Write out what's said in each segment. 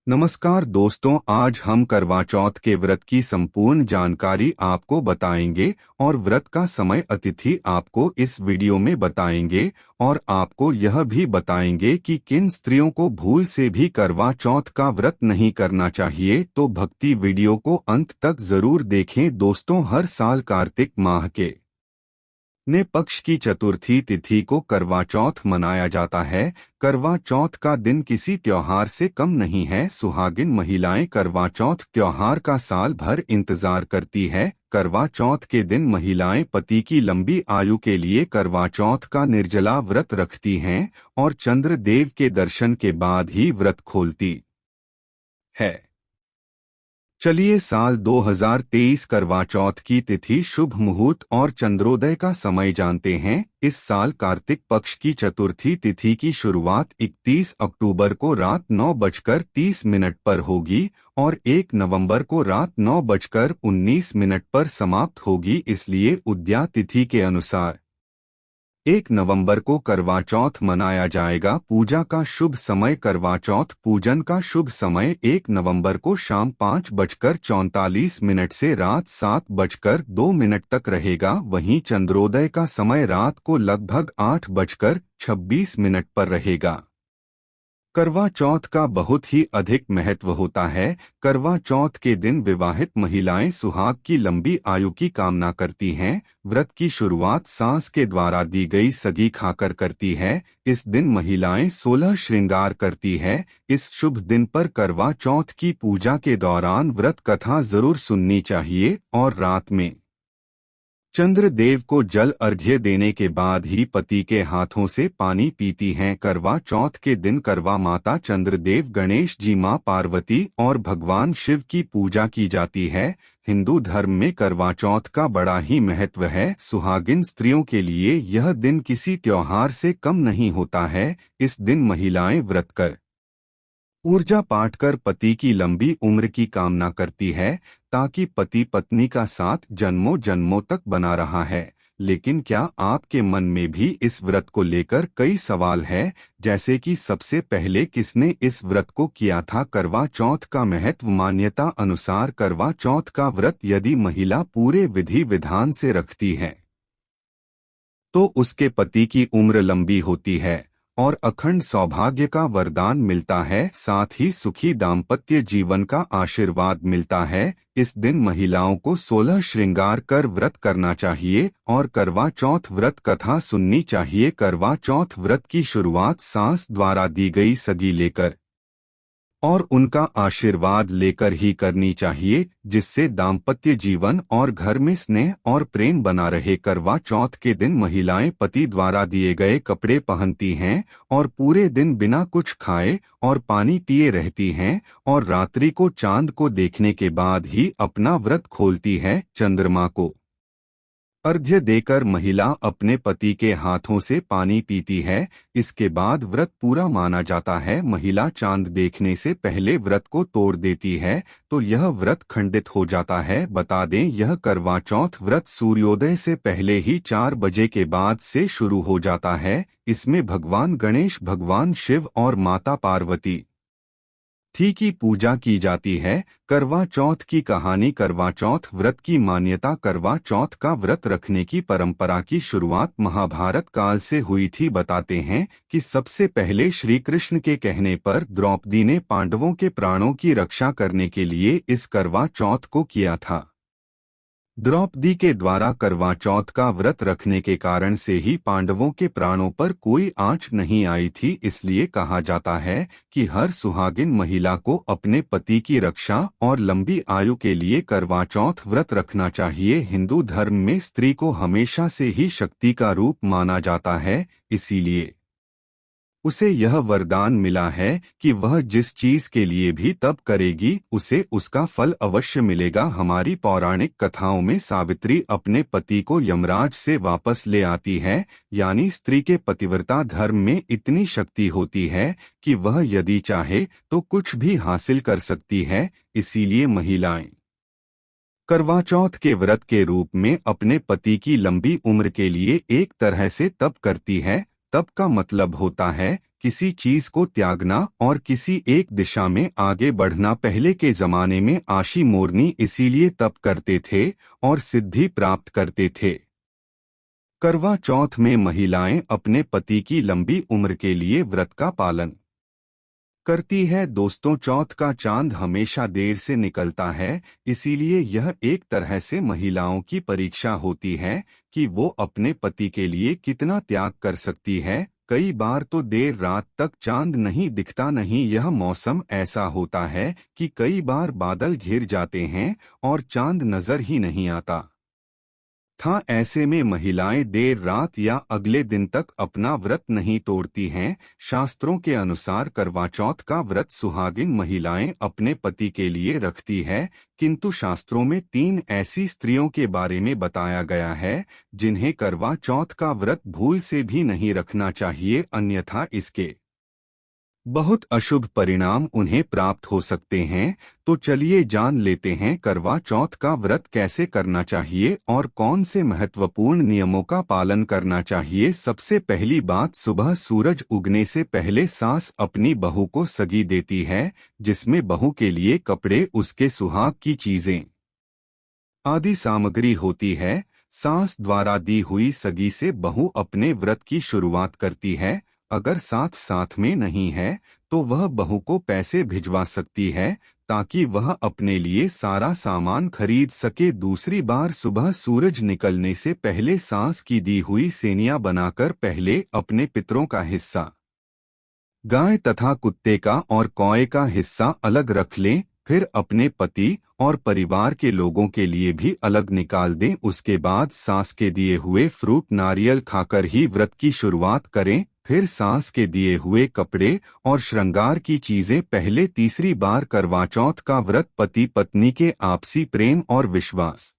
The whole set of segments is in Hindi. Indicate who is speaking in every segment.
Speaker 1: नमस्कार दोस्तों, आज हम करवा चौथ के व्रत की संपूर्ण जानकारी आपको बताएंगे और व्रत का समय अतिथि आपको इस वीडियो में बताएंगे और आपको यह भी बताएंगे कि किन स्त्रियों को भूल से भी करवा चौथ का व्रत नहीं करना चाहिए। तो भक्ति वीडियो को अंत तक जरूर देखें दोस्तों। हर साल कार्तिक माह के ने पक्ष की चतुर्थी तिथि को करवा चौथ मनाया जाता है। करवा चौथ का दिन किसी त्योहार से कम नहीं है। सुहागिन महिलाएं करवा चौथ त्योहार का साल भर इंतजार करती है। करवा चौथ के दिन महिलाएं पति की लंबी आयु के लिए करवा चौथ का निर्जला व्रत रखती हैं और चंद्र देव के दर्शन के बाद ही व्रत खोलती है। चलिए साल 2023 करवा चौथ की तिथि, शुभ मुहूर्त और चंद्रोदय का समय जानते हैं। इस साल कार्तिक पक्ष की चतुर्थी तिथि की शुरुआत 31 अक्टूबर को रात 9:30 पर होगी और 1 नवंबर को रात 9:19 पर समाप्त होगी। इसलिए उदया तिथि के अनुसार 1 नवंबर को करवा चौथ मनाया जाएगा। पूजा का शुभ समय, करवा चौथ पूजन का शुभ समय 1 नवंबर को शाम 5:44 से रात 7:02 तक रहेगा। वहीं चंद्रोदय का समय रात को लगभग 8:26 पर रहेगा। करवा चौथ का बहुत ही अधिक महत्व होता है। करवा चौथ के दिन विवाहित महिलाएं सुहाग की लंबी आयु की कामना करती हैं। व्रत की शुरुआत सास के द्वारा दी गई सगी खाकर करती है। इस दिन महिलाएं 16 श्रृंगार करती है। इस शुभ दिन पर करवा चौथ की पूजा के दौरान व्रत कथा जरूर सुननी चाहिए और रात में चंद्र देव को जल अर्घ्य देने के बाद ही पति के हाथों से पानी पीती हैं। करवा चौथ के दिन करवा माता, चंद्रदेव, गणेश जी, मां पार्वती और भगवान शिव की पूजा की जाती है। हिंदू धर्म में करवा चौथ का बड़ा ही महत्व है। सुहागिन स्त्रियों के लिए यह दिन किसी त्योहार से कम नहीं होता है। इस दिन महिलाएं व्रत कर ऊर्जा पाठ कर पति की लंबी उम्र की कामना करती है, ताकि पति पत्नी का साथ जन्मों जन्मों तक बना रहा है। लेकिन क्या आपके मन में भी इस व्रत को लेकर कई सवाल है, जैसे कि सबसे पहले किसने इस व्रत को किया था? करवा चौथ का महत्व। मान्यता अनुसार करवा चौथ का व्रत यदि महिला पूरे विधि विधान से रखती है तो उसके पति की उम्र लंबी होती है और अखंड सौभाग्य का वरदान मिलता है। साथ ही सुखी दाम्पत्य जीवन का आशीर्वाद मिलता है। इस दिन महिलाओं को 16 श्रृंगार कर व्रत करना चाहिए और करवा चौथ व्रत कथा सुननी चाहिए। करवा चौथ व्रत की शुरुआत सास द्वारा दी गई सगी लेकर और उनका आशीर्वाद लेकर ही करनी चाहिए, जिससे दाम्पत्य जीवन और घर में स्नेह और प्रेम बना रहे। करवा चौथ के दिन महिलाएं पति द्वारा दिए गए कपड़े पहनती हैं और पूरे दिन बिना कुछ खाए और पानी पिए रहती हैं और रात्रि को चांद को देखने के बाद ही अपना व्रत खोलती है। चंद्रमा को अर्घ्य देकर महिला अपने पति के हाथों से पानी पीती है। इसके बाद व्रत पूरा माना जाता है। महिला चांद देखने से पहले व्रत को तोड़ देती है तो यह व्रत खंडित हो जाता है। बता दें, यह करवा चौथ व्रत सूर्योदय से पहले ही 4 बजे के बाद से शुरू हो जाता है। इसमें भगवान गणेश, भगवान शिव और माता पार्वती की पूजा की जाती है। करवा चौथ की कहानी। करवा चौथ व्रत की मान्यता। करवा चौथ का व्रत रखने की परंपरा की शुरुआत महाभारत काल से हुई थी। बताते हैं कि सबसे पहले श्री कृष्ण के कहने पर द्रौपदी ने पांडवों के प्राणों की रक्षा करने के लिए इस करवा चौथ को किया था। द्रौपदी के द्वारा करवा चौथ का व्रत रखने के कारण से ही पांडवों के प्राणों पर कोई आंच नहीं आई थी। इसलिए कहा जाता है कि हर सुहागिन महिला को अपने पति की रक्षा और लंबी आयु के लिए करवा चौथ व्रत रखना चाहिए। हिंदू धर्म में स्त्री को हमेशा से ही शक्ति का रूप माना जाता है, इसीलिए उसे यह वरदान मिला है कि वह जिस चीज के लिए भी तप करेगी उसे उसका फल अवश्य मिलेगा। हमारी पौराणिक कथाओं में सावित्री अपने पति को यमराज से वापस ले आती है, यानी स्त्री के पतिव्रता धर्म में इतनी शक्ति होती है कि वह यदि चाहे तो कुछ भी हासिल कर सकती है। इसीलिए महिलाएं करवा चौथ के व्रत के रूप में अपने पति की लंबी उम्र के लिए एक तरह से तप करती है। तप का मतलब होता है किसी चीज को त्यागना और किसी एक दिशा में आगे बढ़ना। पहले के जमाने में आशी मोरनी इसीलिए तप करते थे और सिद्धि प्राप्त करते थे। करवा चौथ में महिलाएं अपने पति की लंबी उम्र के लिए व्रत का पालन करती है। दोस्तों, चौथ का चांद हमेशा देर से निकलता है, इसीलिए यह एक तरह से महिलाओं की परीक्षा होती है कि वो अपने पति के लिए कितना त्याग कर सकती है। कई बार तो देर रात तक चांद नहीं दिखता। नहीं, यह मौसम ऐसा होता है कि कई बार बादल घिर जाते हैं और चांद नजर ही नहीं आता था। ऐसे में महिलाएं देर रात या अगले दिन तक अपना व्रत नहीं तोड़ती हैं। शास्त्रों के अनुसार करवा चौथ का व्रत सुहागिन महिलाएं अपने पति के लिए रखती है, किंतु शास्त्रों में 3 ऐसी स्त्रियों के बारे में बताया गया है जिन्हें करवा चौथ का व्रत भूल से भी नहीं रखना चाहिए, अन्यथा इसके बहुत अशुभ परिणाम उन्हें प्राप्त हो सकते हैं। तो चलिए जान लेते हैं करवा चौथ का व्रत कैसे करना चाहिए और कौन से महत्वपूर्ण नियमों का पालन करना चाहिए। सबसे पहली बात, सुबह सूरज उगने से पहले सास अपनी बहू को सगी देती है, जिसमें बहू के लिए कपड़े, उसके सुहाग की चीजें आदि सामग्री होती है। सास द्वारा दी हुई सगी से बहू अपने व्रत की शुरुआत करती है। अगर साथ साथ में नहीं है तो वह बहू को पैसे भिजवा सकती है ताकि वह अपने लिए सारा सामान खरीद सके। दूसरी बार, सुबह सूरज निकलने से पहले सास की दी हुई सेनियां बनाकर पहले अपने पितरों का हिस्सा, गाय तथा कुत्ते का और कौए का हिस्सा अलग रख लें, फिर अपने पति और परिवार के लोगों के लिए भी अलग निकाल दें। उसके बाद सास के दिए हुए फ्रूट नारियल खाकर ही व्रत की शुरुआत करें। फिर सास के दिए हुए कपड़े और श्रृंगार की चीजें पहले। तीसरी बार, करवा चौथ का व्रत पति पत्नी के आपसी प्रेम और विश्वास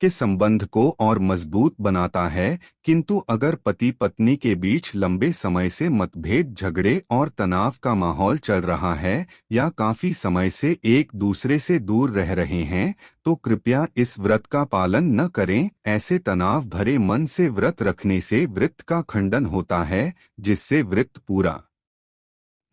Speaker 1: के संबंध को और मजबूत बनाता है, किंतु अगर पति पत्नी के बीच लंबे समय से मतभेद, झगड़े और तनाव का माहौल चल रहा है या काफी समय से एक दूसरे से दूर रह रहे हैं तो कृपया इस व्रत का पालन न करें। ऐसे तनाव भरे मन से व्रत रखने से व्रत का खंडन होता है, जिससे व्रत पूरा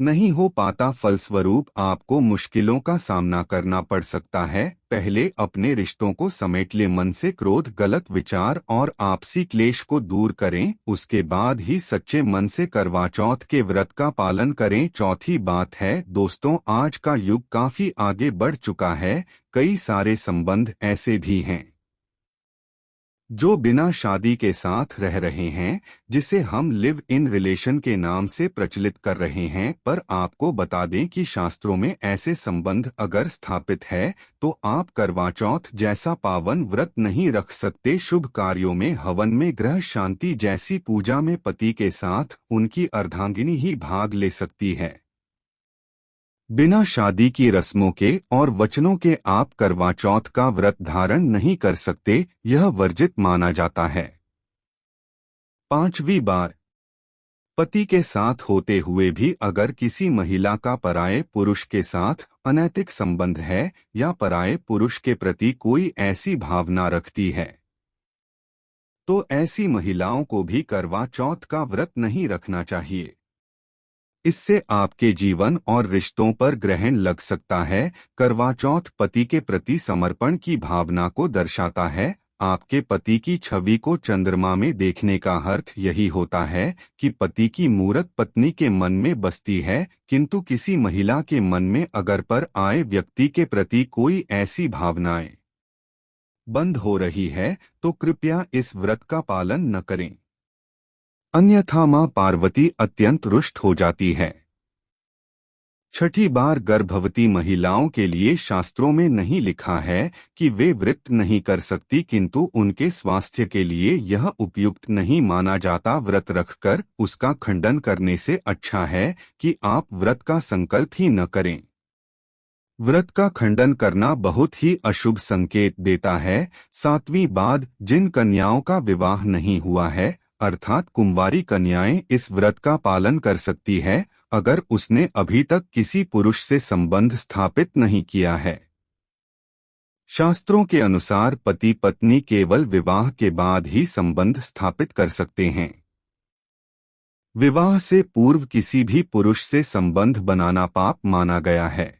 Speaker 1: नहीं हो पाता। फलस्वरूप आपको मुश्किलों का सामना करना पड़ सकता है। पहले अपने रिश्तों को समेट ले, मन से क्रोध, गलत विचार और आपसी क्लेश को दूर करें। उसके बाद ही सच्चे मन से करवा चौथ के व्रत का पालन करें। चौथी बात है, दोस्तों, आज का युग काफी आगे बढ़ चुका है। कई सारे संबंध ऐसे भी हैं जो बिना शादी के साथ रह रहे हैं, जिसे हम लिव इन रिलेशन के नाम से प्रचलित कर रहे हैं। पर आपको बता दें कि शास्त्रों में ऐसे संबंध अगर स्थापित है तो आप करवा चौथ जैसा पावन व्रत नहीं रख सकते। शुभ कार्यों में, हवन में, ग्रह शांति जैसी पूजा में पति के साथ उनकी अर्धांगिनी ही भाग ले सकती है। बिना शादी की रस्मों के और वचनों के आप करवा चौथ का व्रत धारण नहीं कर सकते, यह वर्जित माना जाता है। 5वीं बार, पति के साथ होते हुए भी अगर किसी महिला का पराये पुरुष के साथ अनैतिक संबंध है या पराये पुरुष के प्रति कोई ऐसी भावना रखती है तो ऐसी महिलाओं को भी करवा चौथ का व्रत नहीं रखना चाहिए। इससे आपके जीवन और रिश्तों पर ग्रहण लग सकता है। करवा चौथ पति के प्रति समर्पण की भावना को दर्शाता है। आपके पति की छवि को चंद्रमा में देखने का अर्थ यही होता है कि पति की मूरत पत्नी के मन में बसती है, किंतु किसी महिला के मन में अगर पर आए व्यक्ति के प्रति कोई ऐसी भावनाएं बंद हो रही है तो कृपया इस व्रत का पालन न करें, अन्यथा मां पार्वती अत्यंत रुष्ट हो जाती है। 6ठी बार, गर्भवती महिलाओं के लिए शास्त्रों में नहीं लिखा है कि वे व्रत नहीं कर सकती, किंतु उनके स्वास्थ्य के लिए यह उपयुक्त नहीं माना जाता। व्रत रखकर उसका खंडन करने से अच्छा है कि आप व्रत का संकल्प ही न करें। व्रत का खंडन करना बहुत ही अशुभ संकेत देता है। 7वीं बात, जिन कन्याओं का विवाह नहीं हुआ है अर्थात कुंवारी कन्याएं इस व्रत का पालन कर सकती है अगर उसने अभी तक किसी पुरुष से संबंध स्थापित नहीं किया है। शास्त्रों के अनुसार पति पत्नी केवल विवाह के बाद ही संबंध स्थापित कर सकते हैं। विवाह से पूर्व किसी भी पुरुष से संबंध बनाना पाप माना गया है।